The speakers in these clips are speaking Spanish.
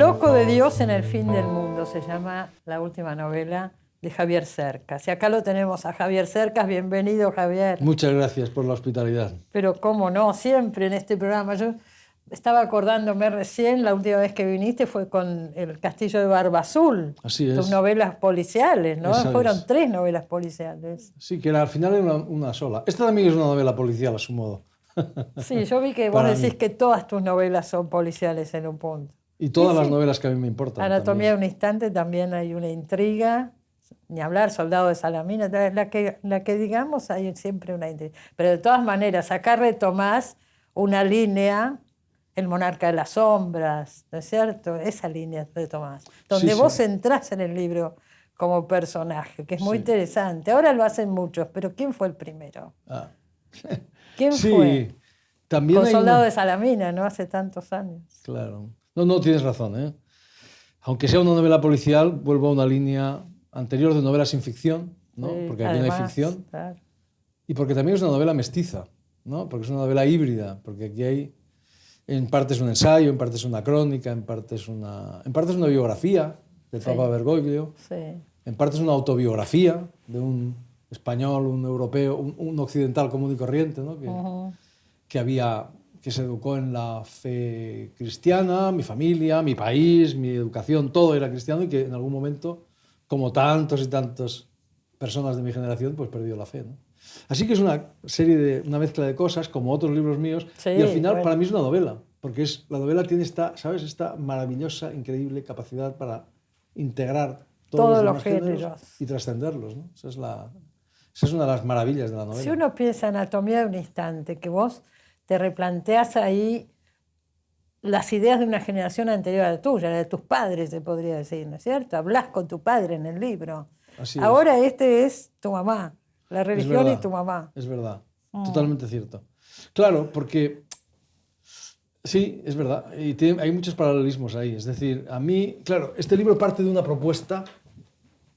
Loco de Dios en el fin del mundo se llama la última novela de Javier Cercas. Y acá lo tenemos a Javier Cercas. Bienvenido, Javier. Muchas gracias por la hospitalidad. Pero cómo no, siempre en este programa. Yo estaba acordándome recién, la última vez que viniste fue con El Castillo de Barba Azul. Así es. Tus novelas policiales, ¿no? Esa Fueron es. 3 novelas policiales. Sí, que al final era una sola. Esta también es una novela policial a su modo. Sí, yo vi que vos Para decís mí. que todas tus novelas son policiales en un punto. Y todas Sí, las sí. novelas que a mí me importan. Anatomía de también. un instante también hay una intriga, ni hablar, Soldado de Salamina, la que digamos hay siempre una intriga. Pero de todas maneras, acá retomás una línea, El monarca de las sombras, ¿no es cierto? Esa línea retomás, donde Sí, vos sí. entrás en el libro como personaje, que es muy Sí. interesante. Ahora lo hacen muchos, pero ¿quién fue el primero? Ah. ¿Quién Sí, fue? también Con hay Soldado una... de Salamina, ¿no? Hace tantos años. Claro. No, no, tienes razón, ¿eh? Aunque sea una novela policial, vuelvo a una línea anterior de novelas sin ficción, ¿no? Sí, Porque aquí no hay además, ficción. claro. Y porque también es una novela mestiza, ¿no? Porque es una novela híbrida, porque aquí hay... En parte es un ensayo, en parte es una crónica, en parte es una biografía del Sí. Papa Bergoglio, Sí. en parte es una autobiografía de un español, un europeo, un occidental común y corriente, ¿no? que se educó en la fe cristiana, mi familia, mi país, mi educación, todo era cristiano y que en algún momento, como tantos y tantas personas de mi generación, pues perdió la fe, ¿no? Así que es una mezcla de cosas, como otros libros míos, Sí, y al final bueno. para mí es una novela, porque la novela tiene esta maravillosa, increíble capacidad para integrar Todos los los demás géneros géneros. y trascenderlos, ¿no? Esa es una de las maravillas de la novela. Si uno piensa Anatomía de un instante, que vos te replanteás ahí las ideas de una generación anterior a la tuya, la de tus padres, se podría decir, ¿no es cierto? Hablas con tu padre en el libro. Así es. Ahora este es tu mamá, la Es religión y verdad, tu mamá. es verdad, totalmente cierto. Claro, porque sí, es verdad, y hay muchos paralelismos ahí. Es decir, a mí, claro, este libro parte de una propuesta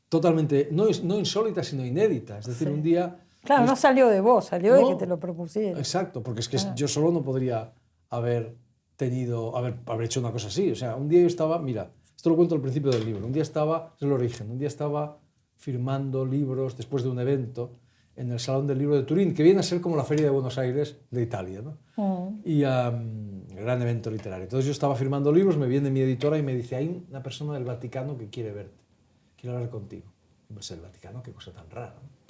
totalmente, no insólita, sino inédita. Es decir, Sí. un día... Claro, no salió de vos, salió de No, que te lo propusieron. Exacto, porque es que yo solo no podría haber hecho una cosa así. O sea, un día yo estaba, mira, esto lo cuento al principio del libro, es el origen, un día estaba firmando libros después de un evento en el Salón del Libro de Turín, que viene a ser como la Feria de Buenos Aires de Italia, ¿no? Y gran evento literario. Entonces yo estaba firmando libros, me viene mi editora y me dice, hay una persona del Vaticano que quiere verte, quiere hablar contigo. Y pues el Vaticano, qué cosa tan rara, ¿no?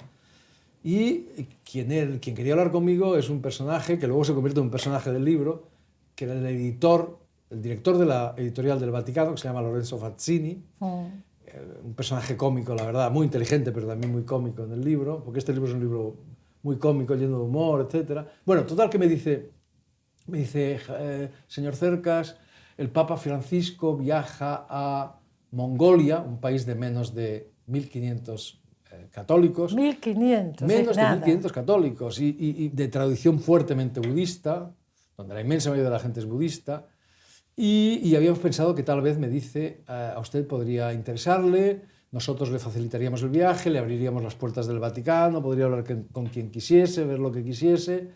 Y quien quería hablar conmigo es un personaje que luego se convierte en un personaje del libro, que era el director de la editorial del Vaticano, que se llama Lorenzo Fazzini, un personaje cómico, la verdad, muy inteligente, pero también muy cómico en el libro, porque este libro es un libro muy cómico, lleno de humor, etc. Bueno, total que me dice, señor Cercas, el Papa Francisco viaja a Mongolia, un país de menos de 1.500 católicos. 1500, Menos de nada. 1.500 católicos y de tradición fuertemente budista, donde la inmensa mayoría de la gente es budista. Y habíamos pensado que tal vez, me dice, a usted podría interesarle, nosotros le facilitaríamos el viaje, le abriríamos las puertas del Vaticano, podría hablar con quien quisiese, ver lo que quisiese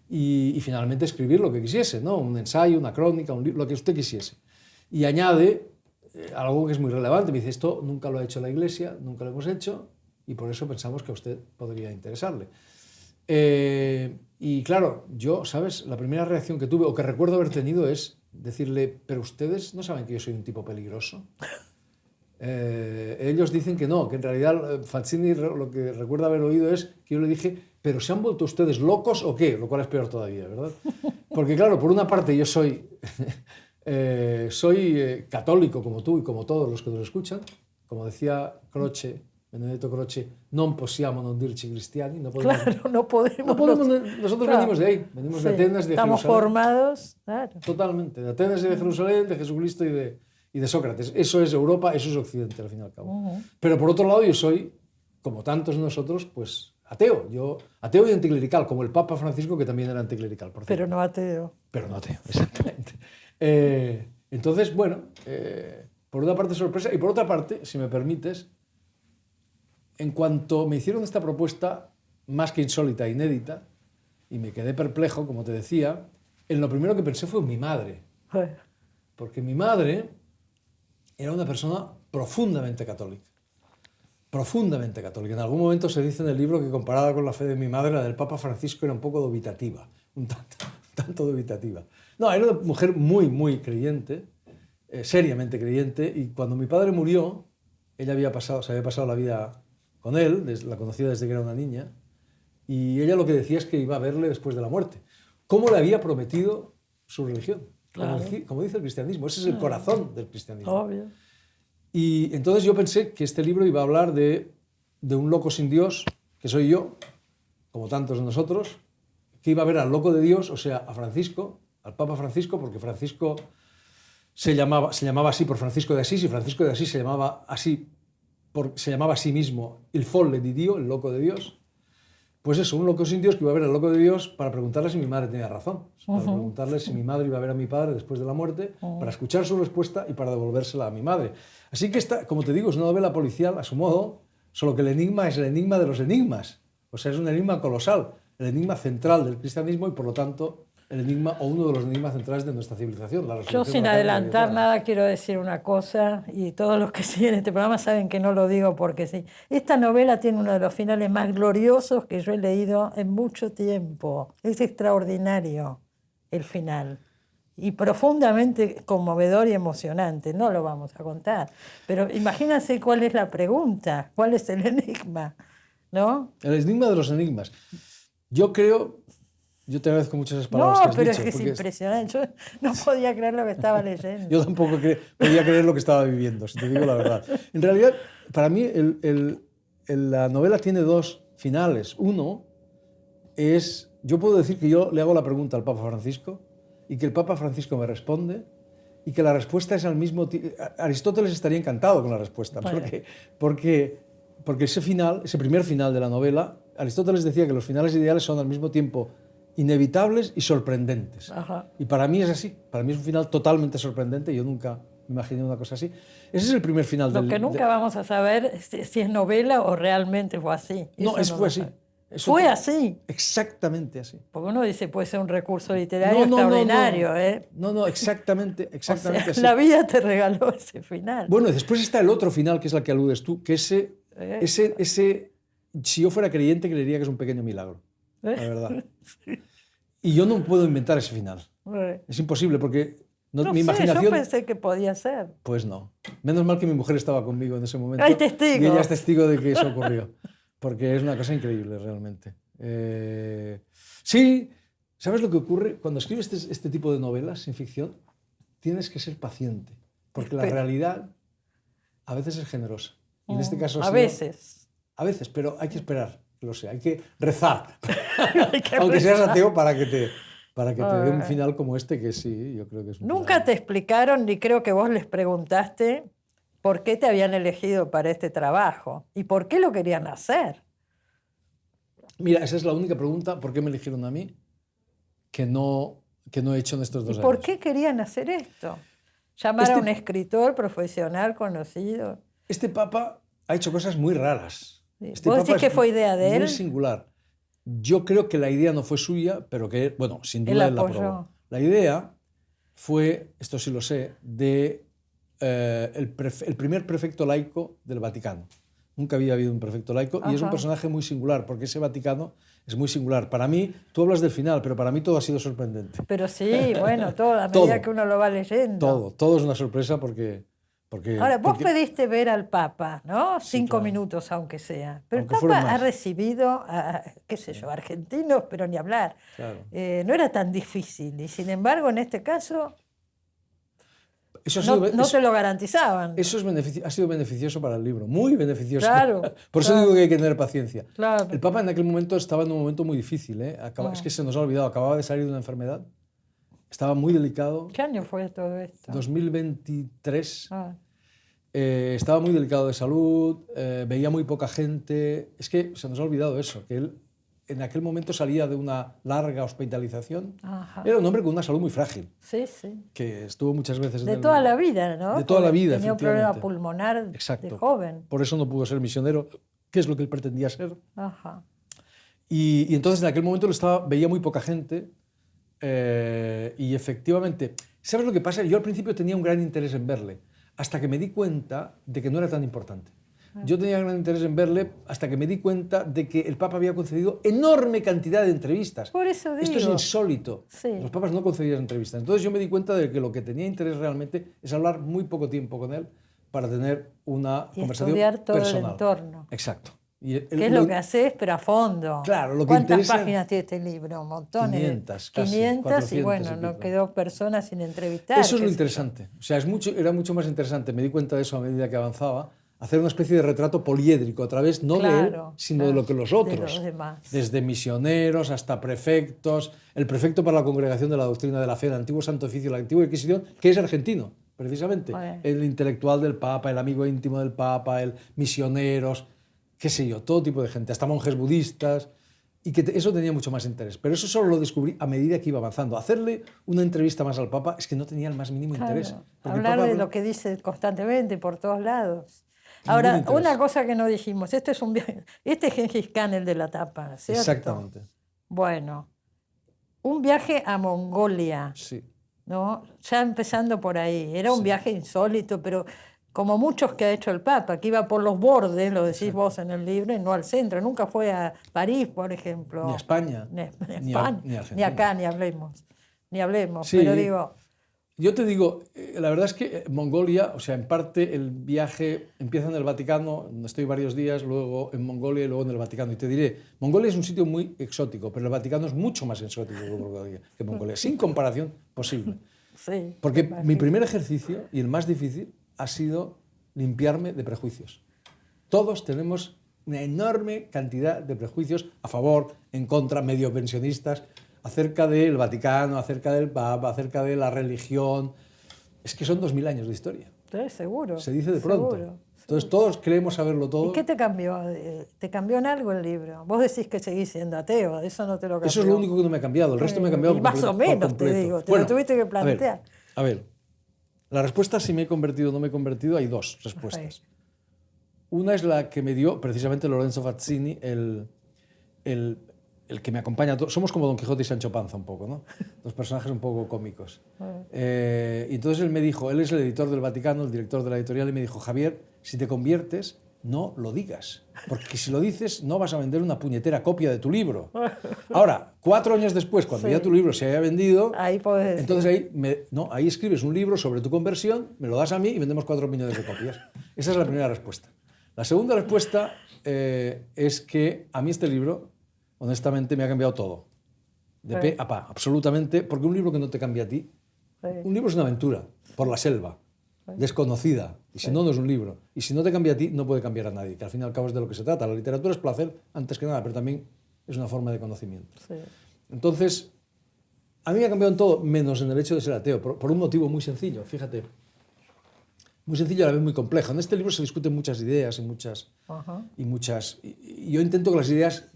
y finalmente escribir lo que quisiese, ¿no? Un ensayo, una crónica, un libro, lo que usted quisiese. Y añade algo que es muy relevante, me dice, esto nunca lo ha hecho la Iglesia, nunca lo hemos hecho, y por eso pensamos que a usted podría interesarle. Y claro, yo, ¿sabes? La primera reacción que tuve, o que recuerdo haber tenido, es decirle, pero ustedes no saben que yo soy un tipo peligroso. Ellos dicen que no, que en realidad Fazzini lo que recuerda haber oído es que yo le dije, pero ¿se han vuelto ustedes locos o qué? Lo cual es peor todavía, ¿verdad? Porque claro, por una parte yo soy católico como tú y como todos los que nos escuchan, como decía Croce, Benedetto Croce, non possiamo non dirci cristiani, no podemos, Claro, no podemos. nosotros Claro. venimos de ahí, venimos Sí, de Atenas, de estamos Jerusalén. formados, claro. Totalmente, de Atenas y de Jerusalén, de Jesucristo y de Sócrates. Eso es Europa, eso es Occidente, al fin y al cabo. Pero por otro lado, yo soy, como tantos de nosotros, pues ateo. Ateo y anticlerical, como el Papa Francisco, que también era anticlerical, por cierto. Pero no ateo. Pero no ateo, exactamente. Entonces, bueno, por una parte sorpresa, y por otra parte, si me permites, en cuanto me hicieron esta propuesta, más que insólita, inédita, y me quedé perplejo, como te decía, en lo primero que pensé fue en mi madre. Bueno, Porque mi madre era una persona profundamente católica. Profundamente católica. En algún momento se dice en el libro que comparada con la fe de mi madre, la del Papa Francisco era un poco dubitativa, un tanto dubitativa. No, era una mujer muy, muy creyente, seriamente creyente, y cuando mi padre murió, ella se había pasado la vida con él, la conocía desde que era una niña, y ella lo que decía es que iba a verle después de la muerte. ¿Cómo le había prometido su religión? Claro. Como dice el cristianismo, ese es el corazón del cristianismo. Obvio. Y entonces yo pensé que este libro iba a hablar de un loco sin Dios, que soy yo, como tantos de nosotros, que iba a ver al loco de Dios, o sea, a Francisco, al Papa Francisco, porque Francisco se llamaba así por Francisco de Asís, y Francisco de Asís se llamaba a sí mismo il folle di Dio, el loco de Dios. Pues eso, un loco sin Dios que iba a ver al loco de Dios para preguntarle si mi madre tenía razón, para preguntarle si mi madre iba a ver a mi padre después de la muerte, para escuchar su respuesta y para devolvérsela a mi madre. Así que esta, como te digo, es una novela policial a su modo, solo que el enigma es el enigma de los enigmas. O sea, es un enigma colosal, el enigma central del cristianismo y por lo tanto el enigma o uno de los enigmas centrales de nuestra civilización. Yo sin adelantar nada quiero decir una cosa, y todos los que siguen este programa saben que no lo digo porque sí. Esta novela tiene uno de los finales más gloriosos que yo he leído en mucho tiempo. Es extraordinario el final y profundamente conmovedor y emocionante. No lo vamos a contar, pero imagínense cuál es la pregunta, cuál es el enigma, ¿no? El enigma de los enigmas. Yo te agradezco mucho esas palabras que has pero dicho, es que es porque impresionante. Yo no podía creer lo que estaba leyendo. yo tampoco podía creer lo que estaba viviendo, si te digo la verdad. En realidad, para mí, la novela tiene dos finales. Uno es, yo puedo decir que yo le hago la pregunta al Papa Francisco y que el Papa Francisco me responde y que la respuesta es al mismo tiempo. Aristóteles estaría encantado con la respuesta, porque ese primer final de la novela, Aristóteles decía que los finales ideales son al mismo tiempo inevitables y sorprendentes. Ajá. Y para mí es así. Para mí es un final totalmente sorprendente. Yo nunca me imaginé una cosa así. Ese es el primer final Lo que nunca vamos a saber si es novela o realmente fue así. No, eso fue así. Fue así. Exactamente así. Porque uno dice, puede ser un recurso literario extraordinario. No, exactamente o sea, así. La vida te regaló ese final. Bueno, y después está el otro final, que es la que aludes tú, que ese, si yo fuera creyente, creería que es un pequeño milagro. La verdad. Y yo no puedo inventar ese final. Es imposible porque mi imaginación... Yo pensé que podía ser. Pues no. Menos mal que mi mujer estaba conmigo en ese momento. Hay testigos. Y ella es testigo de que eso ocurrió. Porque es una cosa increíble, realmente. Sí, ¿sabes lo que ocurre? Cuando escribes este tipo de novelas sin ficción, tienes que ser paciente. Porque la realidad a veces es generosa. Y en este caso a veces. A veces, pero hay que esperar. Lo sé, hay que rezar, aunque seas ateo, para que te dé un final como este, que sí, yo creo que es un Nunca final. te explicaron, ni creo que vos les preguntaste por qué te habían elegido para este trabajo y por qué lo querían hacer. Mira, esa es la única pregunta, ¿por qué me eligieron a mí? Que no he hecho en estos 2 años. ¿Y por qué querían hacer esto? Llamar a un escritor profesional conocido. Este Papa ha hecho cosas muy raras. ¿Vos decís que fue idea de él? Muy singular. Yo creo que la idea no fue suya, pero que, bueno, sin duda él la aprobó. La idea fue, esto sí lo sé, de el primer prefecto laico del Vaticano. Nunca había habido un prefecto laico. Ajá. Y es un personaje muy singular, porque ese Vaticano es muy singular. Para mí, tú hablas del final, pero para mí todo ha sido sorprendente. Pero sí, bueno, todo a medida que uno lo va leyendo. Todo es una sorpresa porque Ahora, vos pediste ver al Papa, ¿no? Sí, 5 minutos, aunque sea. Pero aunque el Papa ha recibido, qué sé yo, argentinos, pero ni hablar. Claro. No era tan difícil. Y sin embargo, en este caso, no te lo garantizaban. Eso ha sido beneficioso para el libro, muy beneficioso. Claro. Por eso digo que hay que tener paciencia. Claro. El Papa en aquel momento estaba en un momento muy difícil. Es que se nos ha olvidado, acababa de salir de una enfermedad. Estaba muy delicado. ¿Qué año fue todo esto? 2023. Estaba muy delicado de salud, veía muy poca gente. Es que se nos ha olvidado eso, que él en aquel momento salía de una larga hospitalización. Ajá. Era un hombre con una salud muy frágil. Sí, sí. Que estuvo muchas veces... De toda la vida, ¿no? De toda la vida, tenía un problema pulmonar. Exacto. De joven. Por eso no pudo ser misionero, que es lo que él pretendía ser. Ajá. Y entonces en aquel momento veía muy poca gente. Y efectivamente, ¿sabes lo que pasa? Yo al principio tenía un gran interés en verle. hasta que me di cuenta de que no era tan importante. Yo tenía gran interés en verle hasta que me di cuenta de que el Papa había concedido enorme cantidad de entrevistas. Por eso digo. Esto es insólito. Sí. Los papas no concedían entrevistas. Entonces yo me di cuenta de que lo que tenía interés realmente es hablar muy poco tiempo con él para tener una conversación estudiar todo personal. el entorno. Exacto. ¿Qué es lo que haces, pero a fondo? Claro, lo que ¿Cuántas interesa... páginas tiene este libro? Montones. 500, casi, 500 y 400 bueno, y no pico. quedó personas sin entrevistar. Eso es lo qué sé yo. interesante. O sea, era mucho más interesante, me di cuenta de eso a medida que avanzaba, hacer una especie de retrato poliédrico a través no de él, sino de lo que los otros. De los demás. Desde misioneros hasta prefectos, el prefecto para la Congregación de la Doctrina de la Fe, el antiguo Santo Oficio, la antigua Inquisición, que es argentino, precisamente. Bueno. El intelectual del Papa, el amigo íntimo del Papa, el misioneros, qué sé yo, todo tipo de gente, hasta monjes budistas, y que eso tenía mucho más interés. Pero eso solo lo descubrí a medida que iba avanzando. Hacerle una entrevista más al Papa es que no tenía el más mínimo interés. Hablar de lo que dice constantemente por todos lados. Ahora, una cosa que no dijimos, este es Gengis Khan, el de la tapa, ¿cierto? Exactamente. Bueno, un viaje a Mongolia, Sí. ¿no? Ya empezando por ahí. Era un viaje insólito, pero como muchos que ha hecho el Papa, que iba por los bordes, lo decís vos en el libro, y no al centro. Nunca fue a París, por ejemplo. Ni a España. Ni a Ni España, a Argentina. ni acá, ni hablemos. Ni hablemos, Sí. pero digo... Yo te digo, la verdad es que Mongolia, o sea, en parte el viaje empieza en el Vaticano, donde estoy varios días, luego en Mongolia y luego en el Vaticano. Y te diré, Mongolia es un sitio muy exótico, pero el Vaticano es mucho más exótico que Mongolia, sin comparación posible. Sí, Porque mi primer ejercicio, y el más difícil, ha sido limpiarme de prejuicios. Todos tenemos una enorme cantidad de prejuicios a favor, en contra, medio pensionistas, acerca del Vaticano, acerca del Papa, acerca de la religión. Es que son 2000 años de historia. Sí, seguro. Se dice de pronto. Seguro. Entonces todos creemos saberlo todo. ¿Y qué te cambió? ¿Te cambió en algo el libro? Vos decís que seguís siendo ateo, eso no te lo cambió. Eso es lo único que no me ha cambiado, el resto me ha cambiado Y más o menos, por completo. te digo, te lo tuviste que plantear. A ver, la respuesta si me he convertido o no me he convertido, hay dos respuestas. Una es la que me dio precisamente Lorenzo Fazzini, el que me acompaña. Somos como Don Quijote y Sancho Panza un poco, ¿no? Dos personajes un poco cómicos. Y entonces él me dijo, él es el editor del Vaticano, el director de la editorial, y me dijo, Javier, si te conviertes, no lo digas, porque si lo dices no vas a vender una puñetera copia de tu libro. Ahora, 4 años después, cuando ya tu libro se haya vendido, ahí puedes decir. entonces ahí escribes un libro sobre tu conversión, me lo das a mí y vendemos 4 millones de copias. Esa es la primera respuesta. La segunda respuesta es que a mí este libro, honestamente, me ha cambiado todo. De pe a pa, absolutamente, porque un libro que no te cambia a ti, un libro es una aventura por la selva, desconocida, y si no, no es un libro. Y si no te cambia a ti, no puede cambiar a nadie, que al fin y al cabo es de lo que se trata. La literatura es placer antes que nada, pero también es una forma de conocimiento. Sí. Entonces, a mí me ha cambiado en todo, menos en el hecho de ser ateo, por un motivo muy sencillo, fíjate. Muy sencillo y a la vez muy complejo. En este libro se discuten muchas ideas y yo intento que las ideas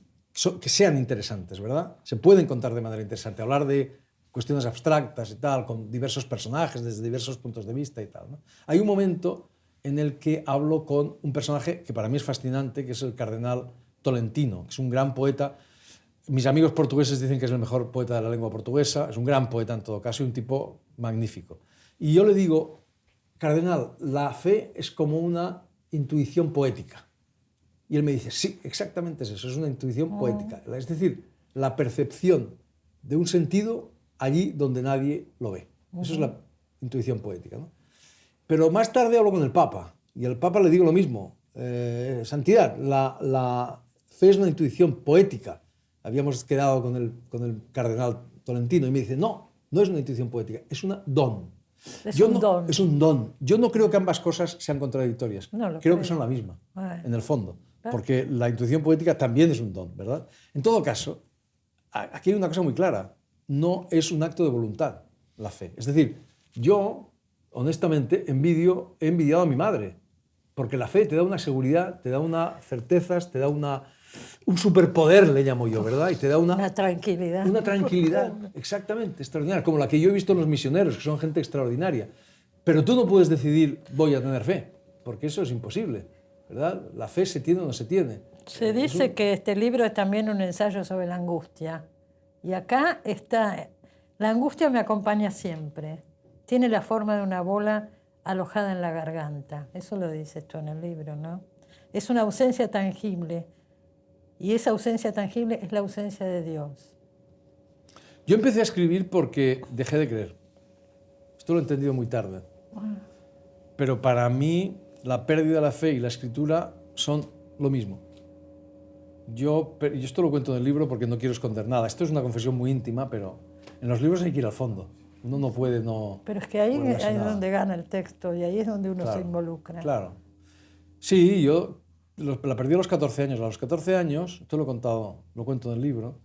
que sean interesantes, ¿verdad? Se pueden contar de manera interesante, hablar de cuestiones abstractas y tal, con diversos personajes, desde diversos puntos de vista y tal, ¿no? Hay un momento en el que hablo con un personaje que para mí es fascinante, que es el cardenal Tolentino, que es un gran poeta. Mis amigos portugueses dicen que es el mejor poeta de la lengua portuguesa, es un gran poeta en todo caso y un tipo magnífico. Y yo le digo, cardenal, la fe es como una intuición poética. Y él me dice, sí, exactamente es eso, es una intuición poética. Es decir, la percepción de un sentido allí donde nadie lo ve. Eso es la intuición poética, ¿no? Pero más tarde hablo con el Papa, y al Papa le digo lo mismo. Santidad, la fe es una intuición poética. Habíamos quedado con el cardenal Tolentino, y me dice, no, no es una intuición poética, es una don. Es un don. Es un don. Yo no creo que ambas cosas sean contradictorias. No, creo que son la misma, en el fondo. Porque la intuición poética también es un don, ¿verdad? En todo caso, aquí hay una cosa muy clara. No es un acto de voluntad la fe. Es decir, yo, honestamente, he envidiado a mi madre. Porque la fe te da una seguridad, te da unas certezas, te da un superpoder, le llamo yo, ¿verdad? Y te da una tranquilidad. Una tranquilidad, exactamente, extraordinaria, como la que yo he visto en los misioneros, que son gente extraordinaria. Pero tú no puedes decidir, voy a tener fe, porque eso es imposible, ¿verdad? La fe se tiene o no se tiene. Se dice que este libro es también un ensayo sobre la angustia. Y acá está, la angustia me acompaña siempre. Tiene la forma de una bola alojada en la garganta. Eso lo dices tú en el libro, ¿no? Es una ausencia tangible. Y esa ausencia tangible es la ausencia de Dios. Yo empecé a escribir porque dejé de creer. Esto lo he entendido muy tarde. Pero para mí la pérdida de la fe y la escritura son lo mismo. Yo esto lo cuento en el libro porque no quiero esconder nada. Esto es una confesión muy íntima, pero en los libros hay que ir al fondo. Uno no puede no... Pero es que ahí guardarse es nada. donde gana el texto y ahí es donde uno Claro, se involucra. Claro. Sí, yo la perdí a los 14 años. A los 14 años, esto lo he contado, lo cuento en el libro,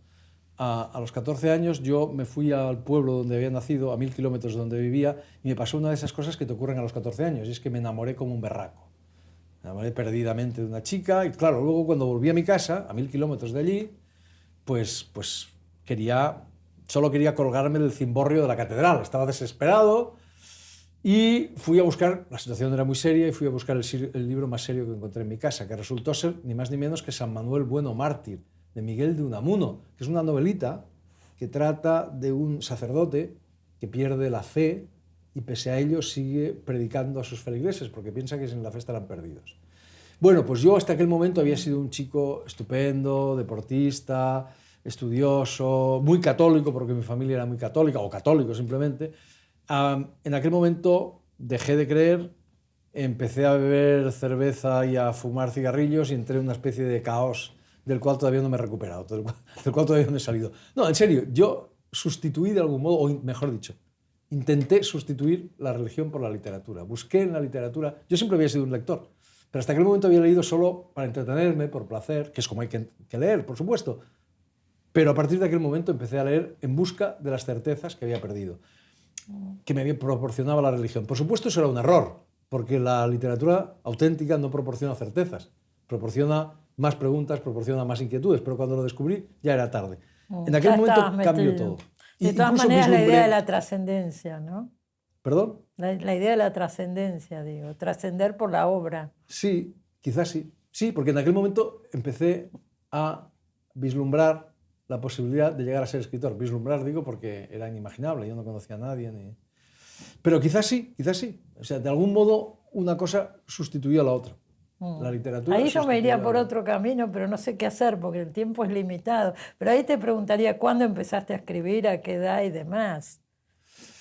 a los 14 años yo me fui al pueblo donde había nacido, a 1000 kilómetros de donde vivía, y me pasó una de esas cosas que te ocurren a los 14 años, y es que me enamoré como un berraco. Me enamoré perdidamente de una chica, y claro, luego cuando volví a mi casa, a 1000 kilómetros de allí, pues solo quería colgarme del cimborrio de la catedral. Estaba desesperado y fui a buscar, la situación era muy seria, y fui a buscar el libro más serio que encontré en mi casa, que resultó ser ni más ni menos que San Manuel Bueno Mártir, de Miguel de Unamuno, que es una novelita que trata de un sacerdote que pierde la fe y pese a ello sigue predicando a sus feligreses porque piensa que sin la fe estarán perdidos. Bueno, pues yo hasta aquel momento había sido un chico estupendo, deportista, estudioso, muy católico, porque mi familia era muy católica, o católico simplemente. En aquel momento dejé de creer, empecé a beber cerveza y a fumar cigarrillos y entré en una especie de caos del cual todavía no me he recuperado, del cual todavía no he salido. No, en serio, yo sustituí de algún modo, o mejor dicho, intenté sustituir la religión por la literatura. Busqué en la literatura, yo siempre había sido un lector, pero hasta aquel momento había leído solo para entretenerme, por placer, que es como hay que leer, por supuesto. Pero a partir de aquel momento empecé a leer en busca de las certezas que había perdido, que me proporcionaba la religión. Por supuesto, eso era un error, porque la literatura auténtica no proporciona certezas, proporciona más preguntas, proporciona más inquietudes, pero cuando lo descubrí ya era tarde. En aquel momento cambió todo. De todas maneras, la idea de la trascendencia, ¿no? ¿Perdón? La idea de la trascendencia, digo, trascender por la obra. Sí, quizás sí. Sí, porque en aquel momento empecé a vislumbrar la posibilidad de llegar a ser escritor. Vislumbrar, digo, porque era inimaginable, yo no conocía a nadie. Pero quizás sí, quizás sí. O sea, de algún modo una cosa sustituyó a la otra. La literatura. Ahí yo me iría por otro camino, pero no sé qué hacer porque el tiempo es limitado. Pero ahí te preguntaría cuándo empezaste a escribir, a qué edad y demás.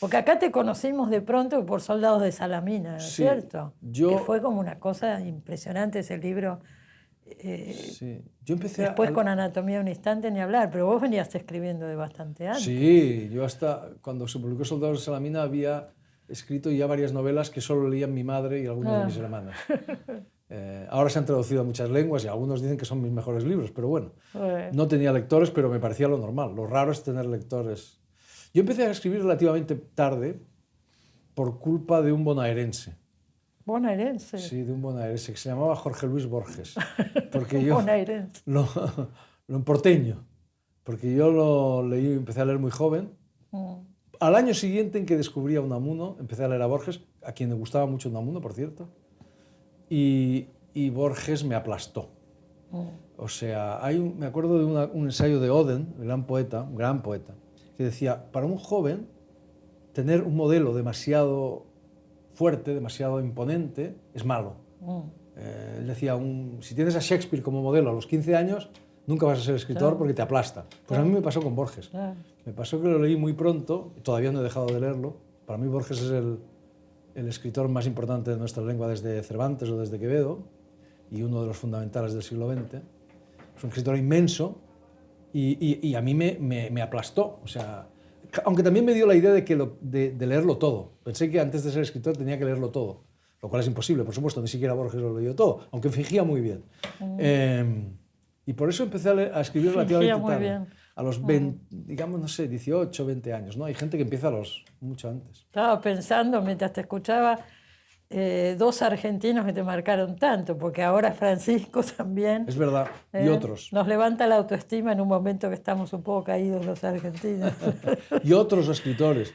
Porque acá te conocimos de pronto por Soldados de Salamina, ¿no es cierto? Que fue como una cosa impresionante ese libro. Sí. Yo empecé después con Anatomía de un instante ni hablar, pero vos venías escribiendo de bastante antes. Sí, yo hasta cuando se publicó Soldados de Salamina había escrito ya varias novelas que solo leían mi madre y algunas de mis hermanas. Ahora se han traducido a muchas lenguas y algunos dicen que son mis mejores libros, pero bueno, no tenía lectores, pero me parecía lo normal. Lo raro es tener lectores. Yo empecé a escribir relativamente tarde por culpa de un bonaerense. ¿Bonaerense? Sí, de un bonaerense que se llamaba Jorge Luis Borges. Porque yo bonaerense. Lo porteño, porque yo lo leí, empecé a leer muy joven. Al año siguiente en que descubrí a Unamuno, empecé a leer a Borges, a quien le gustaba mucho Unamuno, por cierto, y Borges me aplastó. O sea, me acuerdo de un ensayo de Oden, un gran poeta, que decía, para un joven, tener un modelo demasiado fuerte, demasiado imponente, es malo. Él decía, si tienes a Shakespeare como modelo a los 15 años, nunca vas a ser escritor porque te aplasta. Pues a mí me pasó con Borges. Me pasó que lo leí muy pronto, todavía no he dejado de leerlo. Para mí Borges es el escritor más importante de nuestra lengua desde Cervantes o desde Quevedo, y uno de los fundamentales del siglo XX. Es un escritor inmenso y a mí me aplastó. O sea, aunque también me dio la idea de leerlo todo. Pensé que antes de ser escritor tenía que leerlo todo, lo cual es imposible, por supuesto, ni siquiera Borges lo leyó todo, aunque fingía muy bien. Y por eso empecé a escribir relativamente tarde. Bien. A los 20, digamos, no sé, 18, 20 años, ¿no? Hay gente que empieza mucho antes. Estaba pensando, mientras te escuchaba, dos argentinos que te marcaron tanto, porque ahora Francisco también. Es verdad, y otros. Nos levanta la autoestima en un momento que estamos un poco caídos los argentinos. Y otros escritores.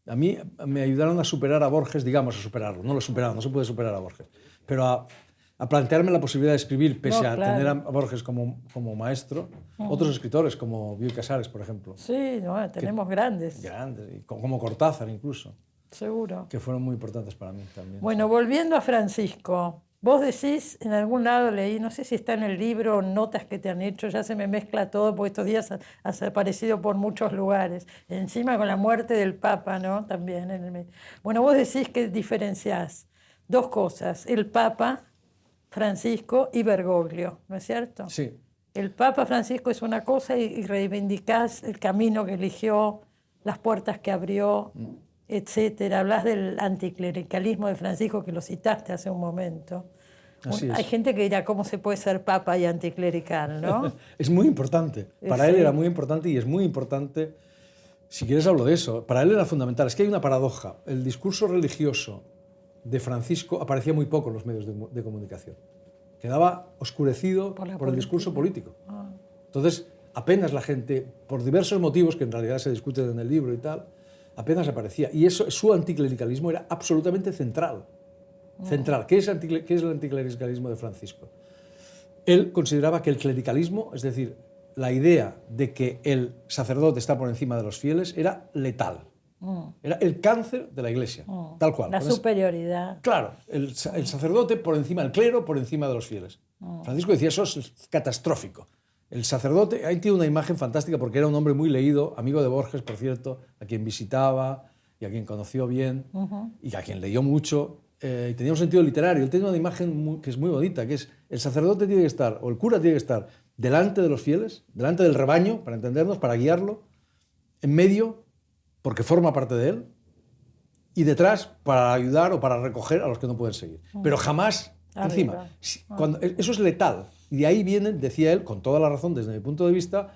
A mí me ayudaron a superar a Borges, digamos, a superarlo. No lo superaron, no se puede superar a Borges. Pero a plantearme la posibilidad de escribir, pese a tener a Borges como maestro, otros escritores, como Bioy Casares, por ejemplo. Sí, no, tenemos grandes. Grandes, como Cortázar incluso. Seguro. que fueron muy importantes para mí también. Bueno, volviendo a Francisco, vos decís, en algún lado leí, no sé si está en el libro o notas que te han hecho, ya se me mezcla todo, porque estos días has aparecido por muchos lugares, encima con la muerte del Papa, ¿no? También. Bueno, vos decís que diferenciás dos cosas, el Papa Francisco y Bergoglio, ¿no es cierto? Sí. El Papa Francisco es una cosa y reivindicás el camino que eligió, las puertas que abrió, etcétera. Hablas del anticlericalismo de Francisco, que lo citaste hace un momento. Así es. Hay gente que dirá, ¿cómo se puede ser papa y anticlerical, no? Es muy importante. Para él era muy importante y es muy importante. Si quieres hablo de eso. Para él era fundamental. Es que hay una paradoja. El discurso religioso de Francisco aparecía muy poco en los medios de comunicación. Quedaba oscurecido por el discurso político. Entonces, apenas la gente, por diversos motivos que en realidad se discuten en el libro y tal, apenas aparecía. Y eso, su anticlericalismo era absolutamente central. Central. ¿Qué es el anticlericalismo de Francisco? Él consideraba que el clericalismo, es decir, la idea de que el sacerdote está por encima de los fieles, era letal. Era el cáncer de la Iglesia, tal cual. La superioridad. Claro, el sacerdote por encima, el clero por encima de los fieles. Francisco decía, eso es catastrófico. El sacerdote, ahí tiene una imagen fantástica porque era un hombre muy leído, amigo de Borges, por cierto, a quien visitaba y a quien conoció bien y a quien leyó mucho. Y tenía un sentido literario. Él tiene una imagen que es muy bonita, que es el sacerdote tiene que estar, o el cura tiene que estar delante de los fieles, delante del rebaño, para entendernos, para guiarlo, en medio, porque forma parte de él, y detrás para ayudar o para recoger a los que no pueden seguir. Pero jamás encima. Eso es letal. Y de ahí vienen, decía él, con toda la razón desde mi punto de vista,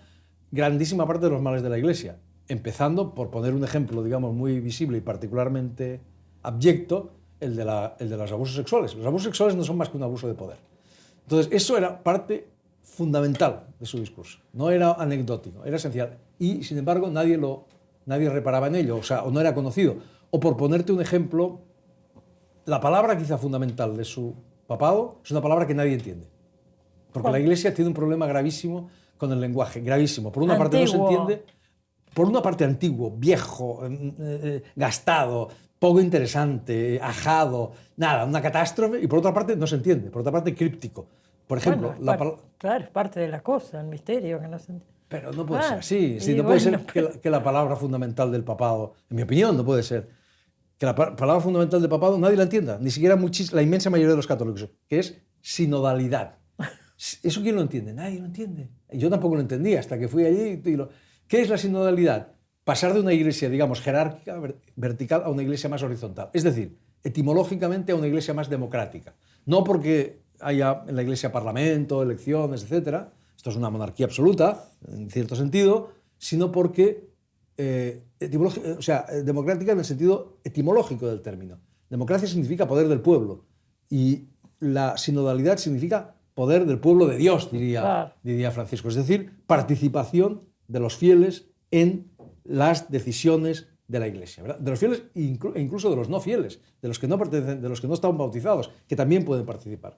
grandísima parte de los males de la Iglesia. Empezando por poner un ejemplo, digamos, muy visible y particularmente abyecto, el de los abusos sexuales. Los abusos sexuales no son más que un abuso de poder. Entonces, eso era parte fundamental de su discurso. No era anecdótico, era esencial. Y, sin embargo, nadie reparaba en ello, o no era conocido. O por ponerte un ejemplo, la palabra quizá fundamental de su papado es una palabra que nadie entiende. Porque la Iglesia tiene un problema gravísimo con el lenguaje, gravísimo. Por una parte no se entiende, por una parte antiguo, viejo, gastado, poco interesante, ajado, nada, una catástrofe, y por otra parte no se entiende, por otra parte críptico. Por ejemplo, claro, es parte de la cosa, el misterio que no se entiende. Pero no puede ser así, no puede ser que la palabra fundamental del papado, en mi opinión, no puede ser, que la palabra fundamental del papado nadie la entienda, ni siquiera la inmensa mayoría de los católicos, que es sinodalidad. ¿Eso quién lo entiende? Nadie lo entiende. Yo tampoco lo entendía hasta que fui allí. ¿Qué es la sinodalidad? Pasar de una iglesia, digamos, jerárquica, vertical, a una iglesia más horizontal. Es decir, etimológicamente a una iglesia más democrática. No porque haya en la iglesia parlamento, elecciones, etc. Esto es una monarquía absoluta, en cierto sentido, sino porque democrática en el sentido etimológico del término. Democracia significa poder del pueblo y la sinodalidad significa poder del pueblo de Dios, diría Francisco. Es decir, participación de los fieles en las decisiones de la Iglesia, ¿verdad? De los fieles e incluso de los no fieles, de los que no pertenecen, de los que no están bautizados, que también pueden participar.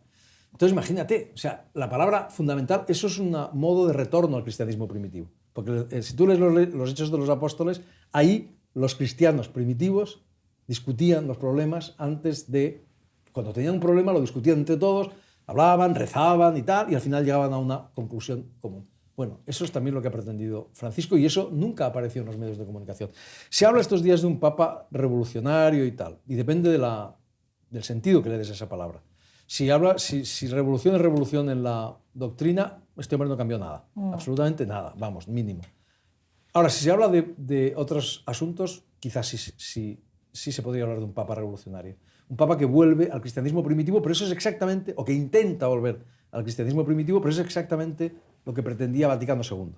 Entonces, imagínate, la palabra fundamental, eso es un modo de retorno al cristianismo primitivo. Porque si tú lees los Hechos de los Apóstoles, ahí los cristianos primitivos discutían los problemas antes de... Cuando tenían un problema lo discutían entre todos, hablaban, rezaban y tal, y al final llegaban a una conclusión común. Bueno, eso es también lo que ha pretendido Francisco y eso nunca apareció en los medios de comunicación. Se habla estos días de un papa revolucionario y tal, y depende del sentido que le des a esa palabra. Si revolución es revolución en la doctrina, este hombre no cambió nada, absolutamente nada, vamos, mínimo. Ahora, si se habla de otros asuntos, quizás sí se podría hablar de un papa revolucionario. Un papa que vuelve al cristianismo primitivo, pero eso es exactamente, o que intenta volver al cristianismo primitivo, pero eso es exactamente lo que pretendía Vaticano II,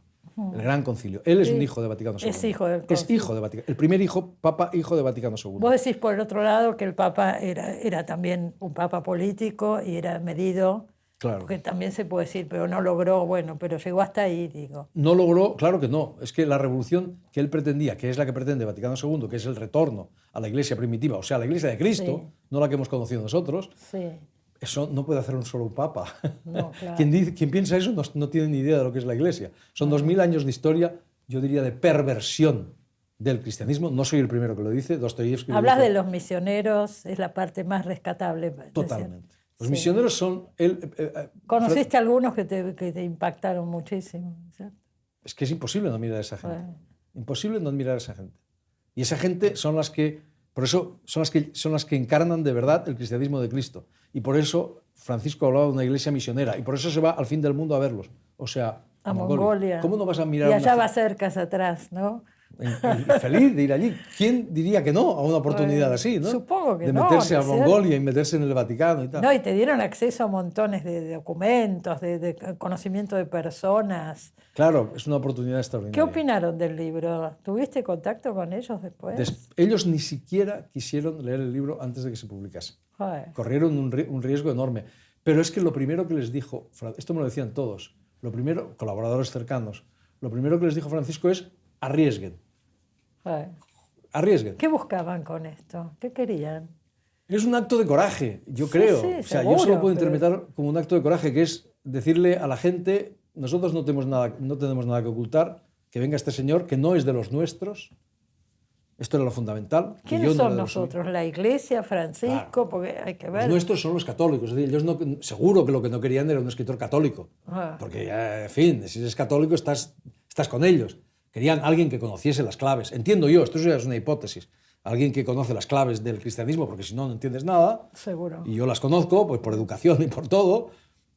el Gran Concilio. Él es un hijo de Vaticano II. Es hijo del Concilio. Es hijo de Vaticano. El primer papa hijo de Vaticano II. Vos decís, por el otro lado, que el papa era también un papa político y era medido. Claro. Porque también se puede decir, pero no logró, pero llegó hasta ahí, digo. No logró, claro que no. Es que la revolución que él pretendía, que es la que pretende Vaticano II, que es el retorno a la iglesia primitiva, o sea, a la iglesia de Cristo, no la que hemos conocido nosotros, eso no puede hacer un solo papa. No, claro. Quien piensa eso no tiene ni idea de lo que es la iglesia. Son 2000 años de historia, yo diría, de perversión del cristianismo. No soy el primero que lo dice, Dostoyevsky lo Hablas dijo. de los misioneros, es la parte más rescatable. Totalmente. Los Sí. misioneros son... ¿Conociste algunos que te impactaron muchísimo? ¿Cierto? Es que es imposible no mirar a esa gente. Bueno. Imposible no admirar a esa gente. Y esa gente son las que, por eso, son las que encarnan de verdad el cristianismo de Cristo. Y por eso Francisco hablaba de una iglesia misionera. Y por eso se va al fin del mundo a verlos. O sea, A Mongolia. ¿Cómo no vas a mirar Y a allá una va cerca, atrás, ¿no? y feliz de ir allí? ¿Quién diría que no a una oportunidad Bueno, así, ¿no? supongo que de no, meterse ¿no a es cierto? Mongolia y meterse en el Vaticano y tal. No, y te dieron acceso a montones de documentos, de conocimiento de personas. Claro, es una oportunidad ¿Qué extraordinaria. opinaron del libro? ¿Tuviste contacto con ellos después? Ellos ni siquiera quisieron leer el libro antes de que se publicase. Joder. Corrieron un riesgo enorme. Pero es que lo primero que les dijo, esto me lo decían todos, lo primero, colaboradores cercanos, lo primero que les dijo Francisco es arriesguen, Joder. arriesguen. ¿Qué buscaban con esto? ¿Qué querían? Es un acto de coraje, yo Sí, creo. sí, O sea, seguro, yo solo puedo pero- interpretar como un acto de coraje, que es decirle a la gente, nosotros no tenemos nada que ocultar, que venga este señor, que no es de los nuestros. Esto era lo fundamental. que ¿Quiénes yo no son era de los suyos. nosotros? ¿La iglesia, Francisco? Claro. Porque hay que Los ver. nuestros son los católicos. Es decir, ellos no, seguro que lo que no querían era un escritor católico. Ah. Porque, en fin, si eres católico estás con ellos. Querían alguien que conociese las claves. Entiendo yo, esto ya es una hipótesis. Alguien que conoce las claves del cristianismo, porque si no, no entiendes nada. Seguro. Y yo las conozco, pues por educación y por todo,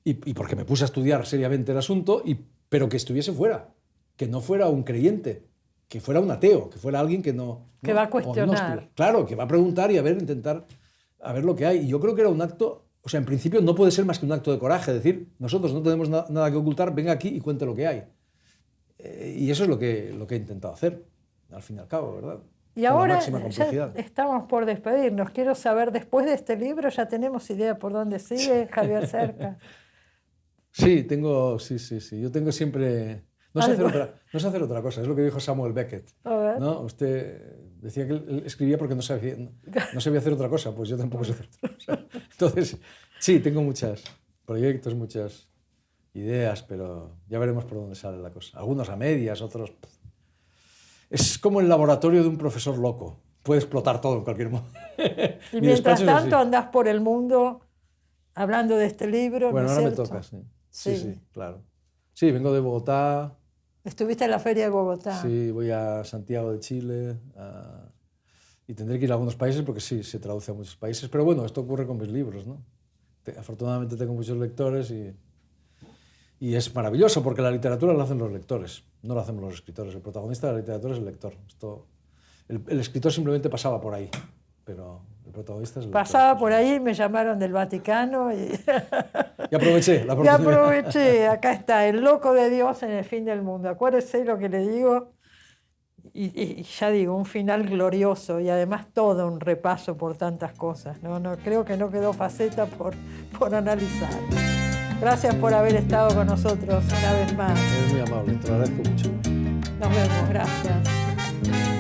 y porque me puse a estudiar seriamente el asunto, pero que estuviese fuera. Que no fuera un creyente, que fuera un ateo, que fuera alguien que no... Que va a cuestionar. Claro, que va a preguntar y a ver, intentar a ver lo que hay. Y yo creo que era un acto, o sea, en principio no puede ser más que un acto de coraje, decir, nosotros no tenemos nada que ocultar, venga aquí y cuente lo que hay. Y eso es lo que he intentado hacer, al fin y al cabo, ¿verdad? Y Con la ahora máxima ya complejidad. estamos por despedirnos. Quiero saber, después de este libro, ¿ya tenemos idea por dónde sigue Javier Cercas? Sí, sí. Yo tengo siempre... No sé Algo. hacer otra cosa, es lo que dijo Samuel Beckett. A ver. ¿No? Usted decía que él escribía porque no sabía hacer otra cosa, pues yo tampoco sé hacer otra cosa. Entonces, sí, tengo muchos proyectos, muchas ideas, pero ya veremos por dónde sale la cosa. Algunos a medias, otros... Es como el laboratorio de un profesor loco. Puede explotar todo en cualquier momento. Y Mi mientras despacho es así. tanto andás por el mundo hablando de este libro, Bueno, ¿no es ahora me cierto? toca, sí. Sí. Sí, claro. Sí, vengo de Bogotá. Estuviste en la Feria de Bogotá. Sí, voy a Santiago de Chile y tendré que ir a algunos países porque sí, se traduce a muchos países. Pero bueno, esto ocurre con mis libros, ¿no? Afortunadamente tengo muchos lectores y es maravilloso porque la literatura la hacen los lectores, no la hacemos los escritores. El protagonista de la literatura es el lector. El escritor simplemente pasaba por ahí, pero el protagonista es el lector. Pasaba por ahí, me llamaron del Vaticano y, Y aproveché la y oportunidad. aproveché. Acá está, el loco de Dios en el fin del mundo. Acuérdese lo que le digo. Y ya digo, un final glorioso y además todo un repaso por tantas cosas. No, creo que no quedó faceta por analizar. Gracias por haber estado con nosotros una vez más. Es muy amable, te lo agradezco mucho. Nos vemos, gracias.